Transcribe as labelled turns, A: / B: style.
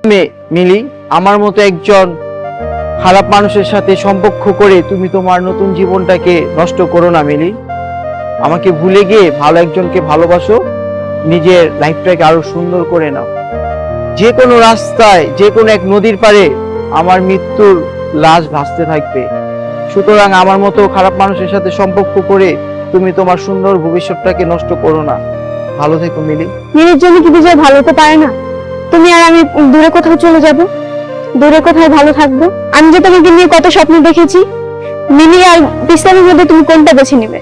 A: মিলি, আমার মতো একজন খারাপ মানুষের সাথে সম্পর্ক করে তুমি তোমার নতুন জীবনটাকে নষ্ট করো না মিলি। আমাকে ভুলে গিয়ে ভালো একজনকে ভালোবাসো, নিজের লাইফটাকে আরো সুন্দর করে নাও। যে কোনো রাস্তায়, যে কোনো এক নদীর পাড়ে আমার মৃত্যুর লাশ ভাসতে থাকবে। সুতরাং আমার মতো খারাপ মানুষের সাথে সম্পর্ক করে তুমি তোমার সুন্দর ভবিষ্যৎটাকে নষ্ট করো না। ভালো থেকো মিলি।
B: মিলির জন্য কি বিজয় ভালো হতে পারে না? তুমি আর আমি দূরে কোথাও চলে যাব, দূরে কোথায় ভালো থাকবো। আমি যে তোমাকে নিয়ে কত স্বপ্ন দেখেছি, মিলি আর বিশ্রামের মধ্যে তুমি কোনটা বেছে নিবে?